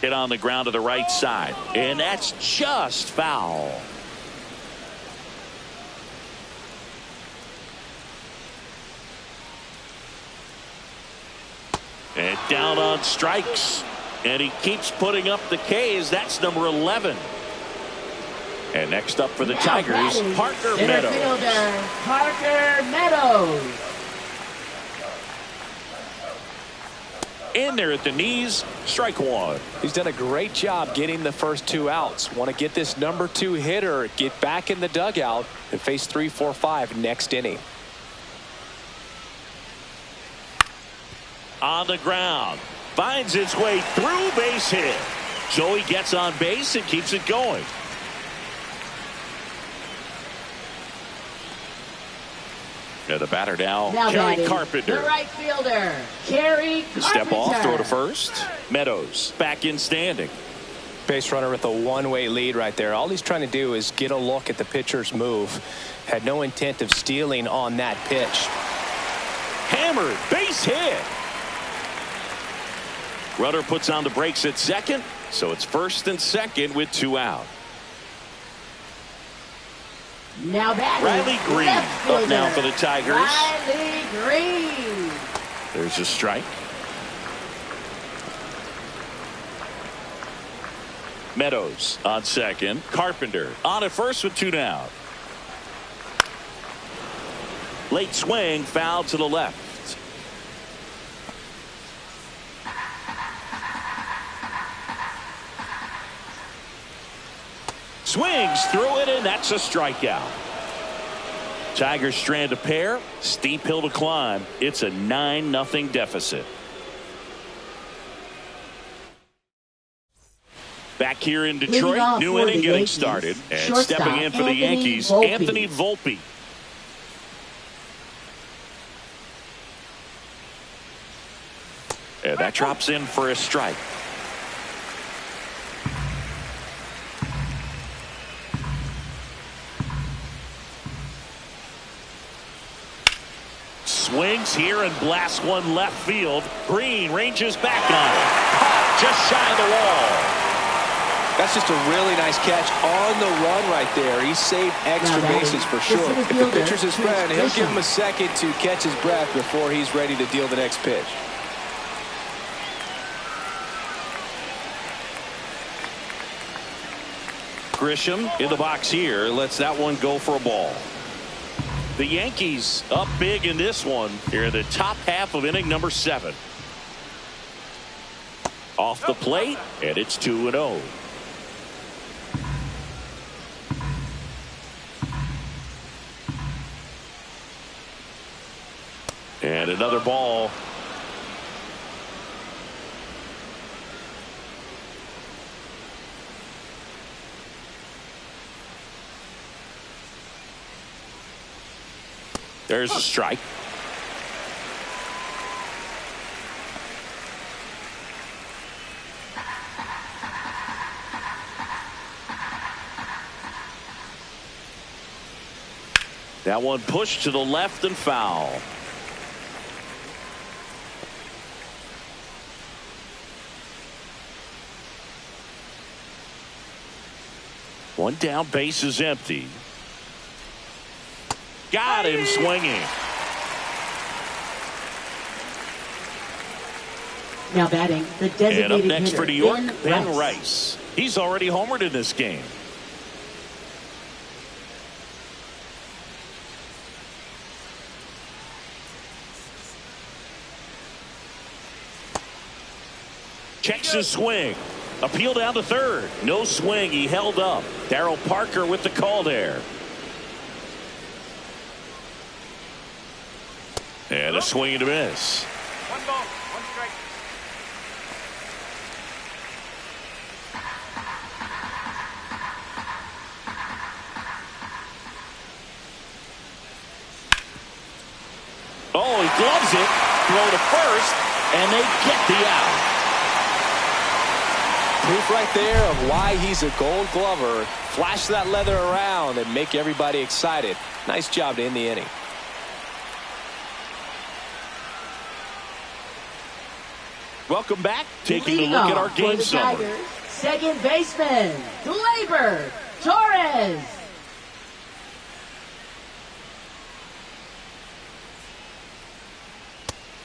Hit on the ground to the right side, and that's just foul. And down on strikes, and he keeps putting up the K's. That's number 11. And next up for the Tigers, Parker Meadows. Fielder, Parker Meadows. In there at the knees, strike 1. He's done a great job getting the first 2 outs. Want to get this number 2 hitter, get back in the dugout, and face 3, 4, 5 next inning. On the ground, finds its way through, base hit. So he gets on base and keeps it going. The batter now Kerry batting, Carpenter. the right fielder, Kerry Carpenter. Step off, throw to first. Meadows back in standing. Base runner with a one-way lead right there. All he's trying to do is get a look at the pitcher's move. Had no intent of stealing on that pitch. hammered. Base hit. Runner puts on the brakes at second, so it's first and second with 2 out. Now that Riley Green up now for the Tigers. Riley Green. There's a strike. Meadows on second. Carpenter on at first with 2 down. Late swing, foul to the left. Swings through it, and that's a strikeout. Tigers strand a pair. Steep hill to climb. It's a 9-0 deficit. Back here in Detroit, new inning getting started. And stepping in for the Yankees, Anthony Volpe. And that drops in for a strike. Swings here and blasts one left field. Green ranges back on it. Caught just shy of the wall. That's just a really nice catch on the run right there. He saved extra bases for sure. If the pitcher's his friend, he'll give him a second to catch his breath before he's ready to deal the next pitch. Grisham in the box here lets that one go for a ball. The Yankees up big in this one here in the top half of inning number 7. Off the plate, and it's 2-0. And another ball. There's a strike. That one pushed to the left and foul. One down, base is empty. Got him swinging. Now batting, the designated and up next hitter, for New York, Ben Rice. Rice. He's already homered in this game. Checks his swing. Appeal down to third. No swing. He held up. Darryl Parker with the call there. And a swing and a miss. 1 ball, 1 strike. Oh, he gloves it. Throw to first, and they get the out. Proof right there of why he's a Gold Glover. Flash that leather around and make everybody excited. Nice job to end the inning. Welcome back. Taking a look at our game summary. Second baseman, Gleyber Torres.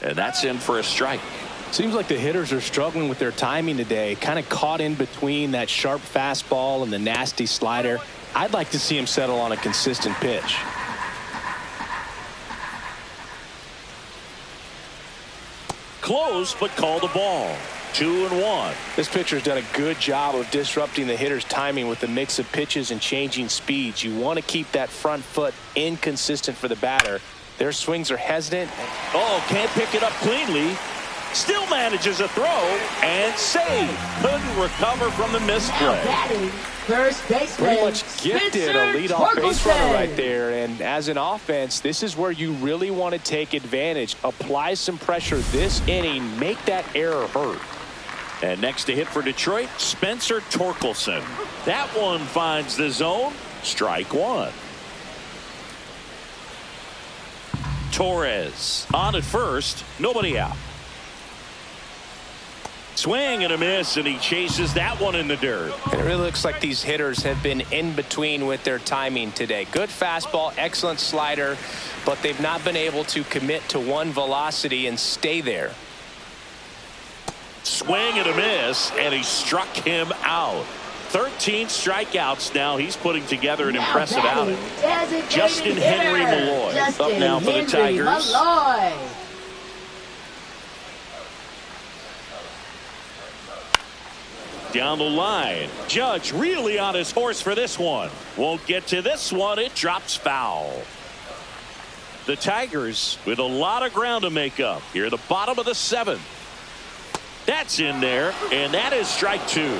And that's in for a strike. Seems like the hitters are struggling with their timing today. Kind of caught in between that sharp fastball and the nasty slider. I'd like to see him settle on a consistent pitch. Close, but called a ball. 2-1. This pitcher's done a good job of disrupting the hitter's timing with the mix of pitches and changing speeds. You want to keep that front foot inconsistent for the batter. Their swings are hesitant. Oh, can't pick it up cleanly. Still manages a throw and save. Couldn't recover from the misplay. Batting, first baseman, Pretty much gifted a leadoff base runner right there. And as an offense, this is where you really want to take advantage. Apply some pressure this inning. Make that error hurt. And next to hit for Detroit, Spencer Torkelson. That one finds the zone. Strike 1. Torres on at first, nobody out. Swing and a miss, and he chases that one in the dirt. And it really looks like these hitters have been in between with their timing today. Good fastball, excellent slider, but they've not been able to commit to one velocity and stay there. Swing and a miss, and he struck him out. 13 strikeouts now. He's putting together an impressive outing. Justin Henry Malloy up now for the Tigers. Down the line. Judge really on his horse for this one. Won't get to this one. It drops foul. The Tigers with a lot of ground to make up here at the bottom of the 7th. That's in there, and that is strike 2.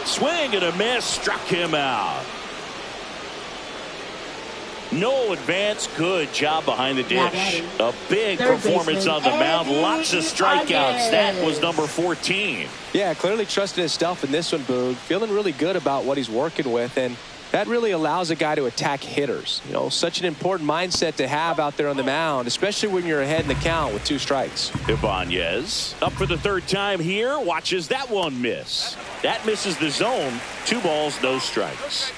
Swing and a miss, struck him out. No advance. Good job behind the dish. A big performance on the mound. Lots of strikeouts. That was number 14. Yeah, clearly trusting his stuff in this one, Boog. Feeling really good about what he's working with, and that really allows a guy to attack hitters. You know, such an important mindset to have out there on the mound, especially when you're ahead in the count with 2 strikes. Ibanez up for the 3rd time here. Watches that one miss. That misses the zone. 2 balls, no strikes.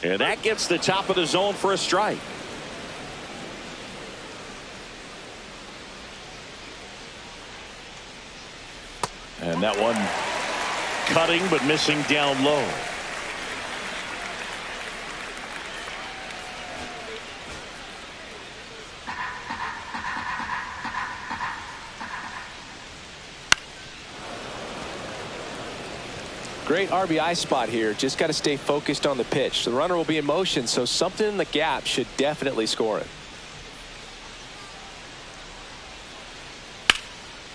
And that gets the top of the zone for a strike. And that one cutting but missing down low. Great RBI spot here. Just got to stay focused on the pitch. The runner will be in motion, so something in the gap should definitely score it.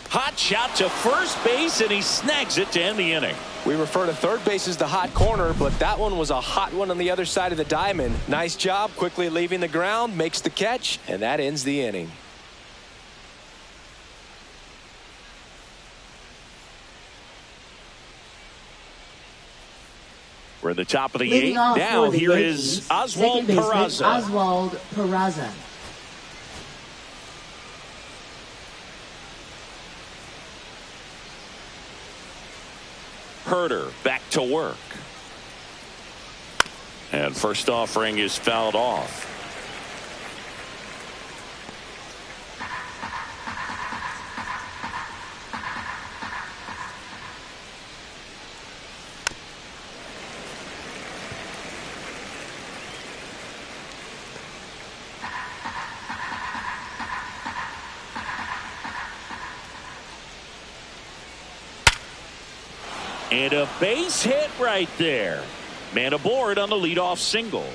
Hot shot to first base, and he snags it to end the inning. We refer to third base as the hot corner, but that one was a hot one on the other side of the diamond. Nice job quickly leaving the ground, makes the catch, and that ends the inning. We're at the top of the 8th. Now here is Oswald Peraza. Oswald Peraza. Herder back to work. And first offering is fouled off. And a base hit right there. Man aboard on the leadoff single.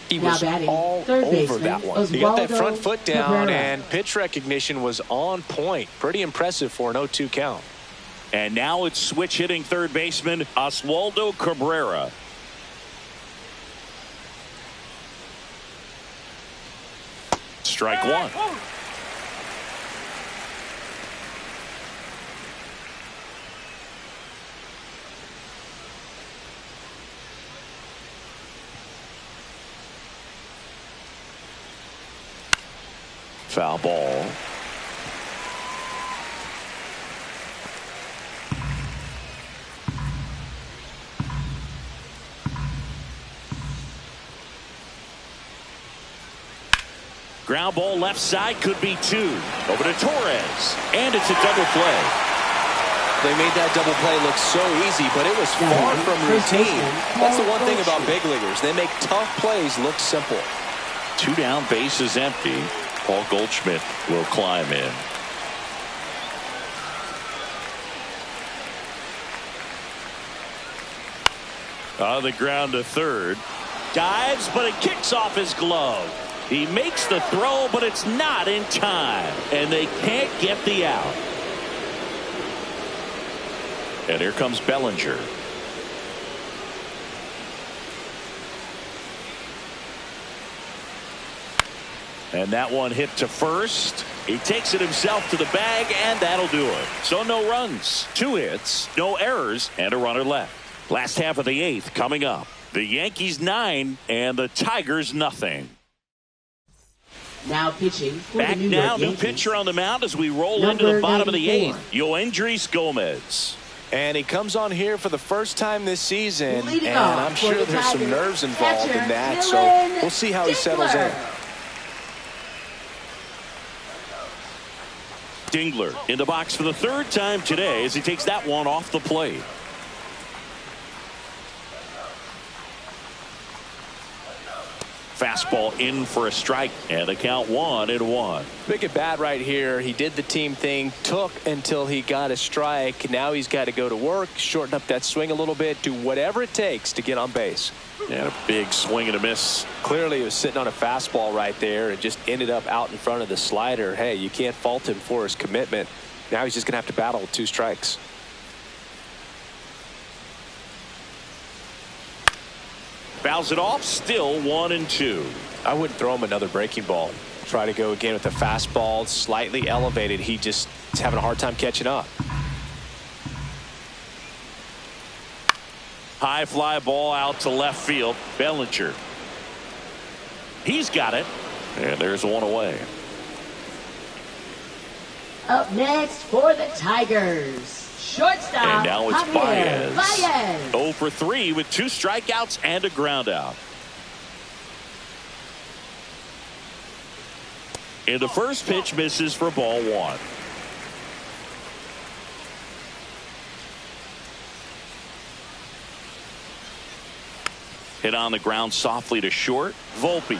He was all over that one. He got that front foot down, and pitch recognition was on point. Pretty impressive for an 0-2 count. And now it's switch hitting third baseman Oswaldo Cabrera. Strike 1. Foul ball. Ground ball left side, could be 2. Over to Torres. And it's a double play. They made that double play look so easy, but it was far from routine. That's the one thing about big leaguers. They make tough plays look simple. 2 down, bases empty. Paul Goldschmidt will climb in. On the ground to third. Dives, but it kicks off his glove. He makes the throw, but it's not in time. And they can't get the out. And here comes Bellinger. And that one hit to first. He takes it himself to the bag, and that'll do it. So no runs, 2 hits, no errors, and a runner left. Last half of the 8th coming up. The Yankees 9 and the Tigers nothing. Now pitching for Back the New now, York new Yankees. pitcher on the mound as we roll Number into the bottom of the 94. 8th. Yoendrys Gomez. And he comes on here for the first time this season, Leading and off I'm for sure the there's some Tigers, nerves involved catcher in that, so Dylan we'll see how he settles in. Dingler in the box for the 3rd time today as he takes that one off the plate. Fastball in for a strike, and the count 1-1. Big at bat right here. He did the team thing, took until he got a strike. Now he's got to go to work, shorten up that swing a little bit, do whatever it takes to get on base. And a big swing and a miss. Clearly he was sitting on a fastball right there and just ended up out in front of the slider. Hey, you can't fault him for his commitment. Now he's just going to have to battle with 2 strikes. Fouls it off, still 1-2. I wouldn't throw him another breaking ball. Try to go again with the fastball, slightly elevated. He just is having a hard time catching up. High fly ball out to left field. Bellinger. He's got it. And there's one away. Up next for the Tigers. Shortstop. And now it's Javier Baez. 0 for 3 with 2 strikeouts and a ground out. And the first pitch misses for ball 1. Hit on the ground softly to short. Volpe.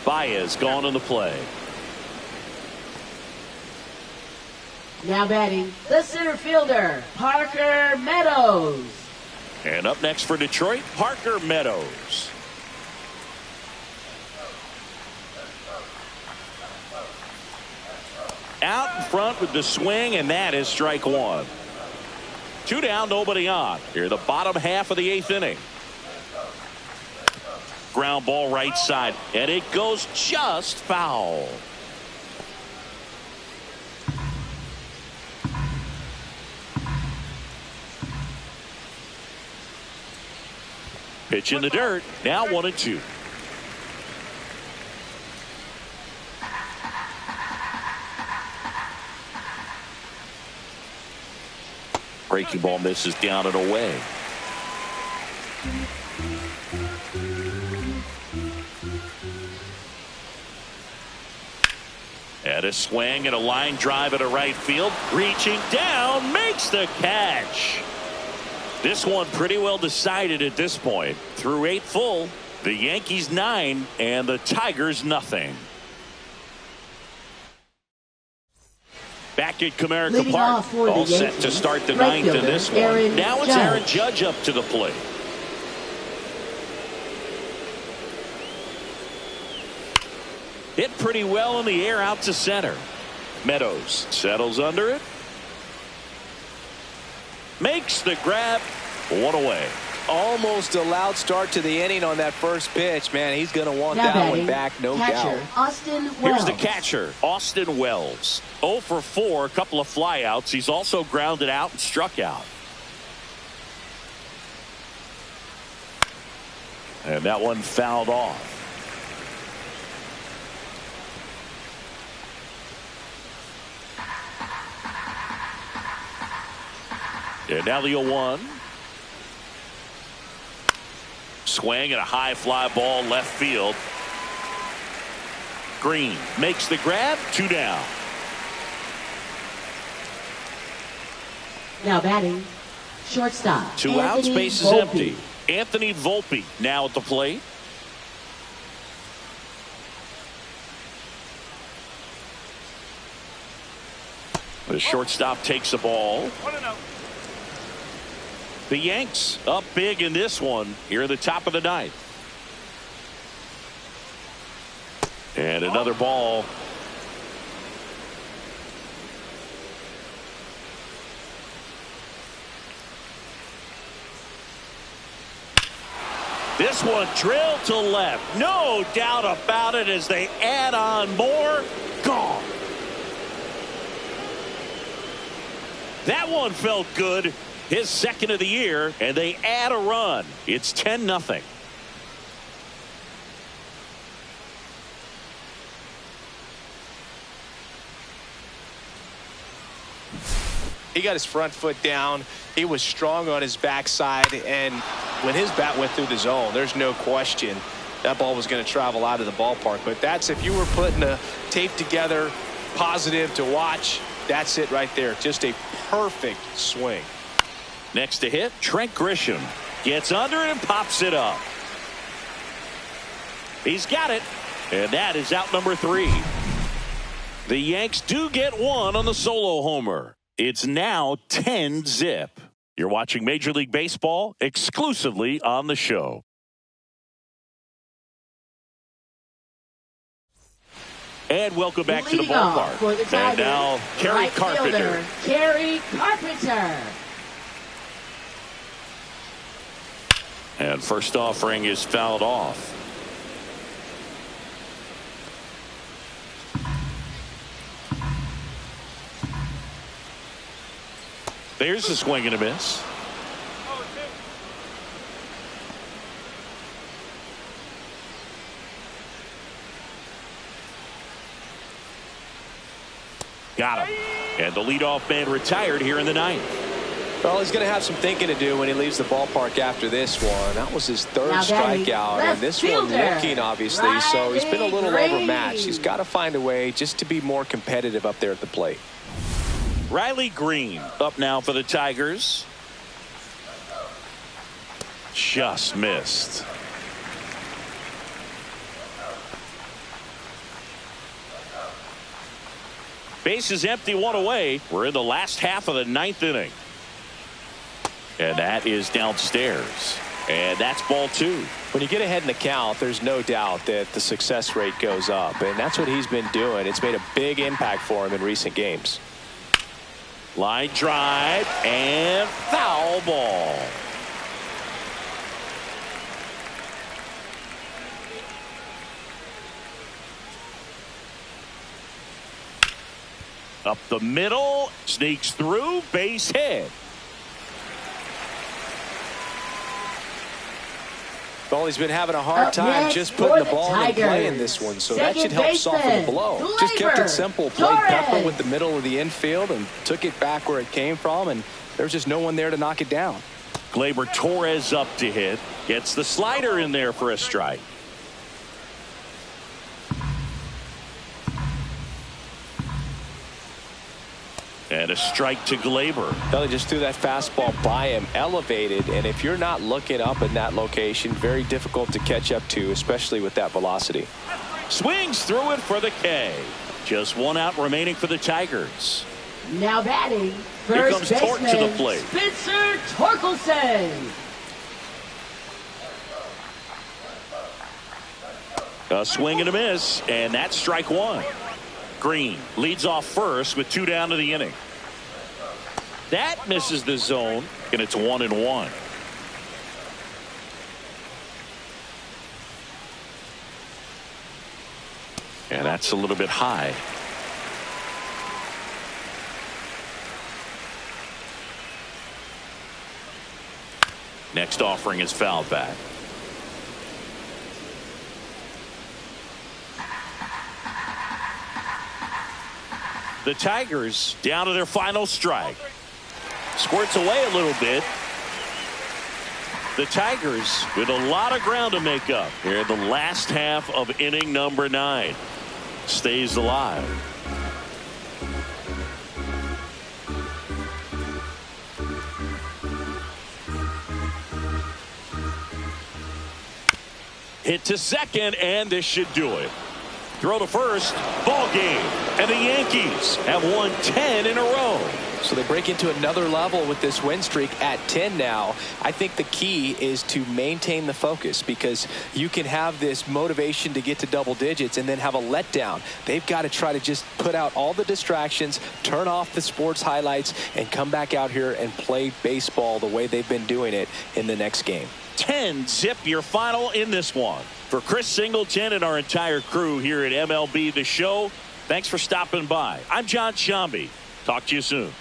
Baez gone in the play. Now batting, the center fielder, Parker Meadows. And up next for Detroit, Parker Meadows. Out in front with the swing, and that is strike 1. 2 down, nobody on. Here, the bottom half of the 8th inning. Ground ball right side, and it goes just foul. Pitch in the dirt. Now 1-2. Breaking ball misses down and away. And a swing and a line drive at a right field. Reaching down, makes the catch. This one pretty well decided at this point. Through 8 full, the Yankees 9 and the Tigers nothing. Back at Comerica Leading Park, off for the all set Yankees, to start the right 9th in fielder, this one. Aaron Now it's Judge. Aaron Judge up to the plate. Hit pretty well in the air out to center. Meadows settles under it. Makes the grab. 1 away. Almost a loud start to the inning on that first pitch. Man, he's going to want Now that batting, one back, no catcher, doubt. Austin Wells. Here's the catcher, Austin Wells. 0 for 4, a couple of flyouts. He's also grounded out and struck out. And that one fouled off. And now the 0-1. Swing and a high fly ball left field. Green makes the grab. 2 down. Now batting, shortstop. 2 outs, Anthony base is Volpe. empty. Anthony Volpe now at the plate. The shortstop takes the ball. 1-0. The Yanks up big in this one here at the top of the 9th. And another ball. This one drilled to left. No doubt about it as they add on more. Gone. That one felt good. His second of the year, and they add a run. It's 10-0. He got his front foot down. He was strong on his backside, and when his bat went through the zone, there's no question that ball was going to travel out of the ballpark. But that's, if you were putting a tape together, positive to watch, that's it right there. Just a perfect swing. Next to hit, Trent Grisham gets under it and pops it up. He's got it, and that is out number 3. The Yanks do get one on the solo homer. It's now 10-0. You're watching Major League Baseball exclusively on the show. And welcome back to the ballpark. For the Tigers, and now, Kerry Carpenter. Kerry Carpenter. And first offering is fouled off. There's a swing and a miss. Got him. And the leadoff man retired here in the 9th. Well, he's going to have some thinking to do when he leaves the ballpark after this one. That was his third strikeout, and this one looking, obviously, so he's been a little overmatched. He's got to find a way just to be more competitive up there at the plate. Riley Green up now for the Tigers. Just missed. Base is empty, one away. We're in the last half of the 9th inning. And that is downstairs. And that's ball 2. When you get ahead in the count, there's no doubt that the success rate goes up, and that's what he's been doing. It's made a big impact for him in recent games. Line drive and foul ball. Up the middle, sneaks through, base hit. Well, he's been having a hard time just putting the ball in play in this one, so that should help soften the blow. Just kept it simple, played pepper with the middle of the infield and took it back where it came from, and there's just no one there to knock it down. Gleyber Torres up to hit. Gets the slider in there for a strike. And a strike to Gleyber. Well, they just threw that fastball by him, elevated, and if you're not looking up in that location, very difficult to catch up to, especially with that velocity. Swings through it for the K. Just one out remaining for the Tigers. Now batting, Here first comes Torque baseman, to the plate. Spencer Torkelson. A swing and a miss, and that's strike 1. Green leads off first with 2 down to the inning. That misses the zone, and it's 1-1. And that's a little bit high. Next offering is fouled back. The Tigers down to their final strike. Squirts away a little bit. The Tigers with a lot of ground to make up here in the last half of inning number 9. Stays alive. Hit to second, and this should do it. Throw to first, ball game, and the Yankees have won 10 in a row. So they break into another level with this win streak at 10 now. I think the key is to maintain the focus, because you can have this motivation to get to double digits and then have a letdown. They've got to try to just put out all the distractions, turn off the sports highlights, and come back out here and play baseball the way they've been doing it in the next game. 10-zip your final in this one. For Chris Singleton and our entire crew here at MLB The Show, thanks for stopping by. I'm John Shambi. Talk to you soon.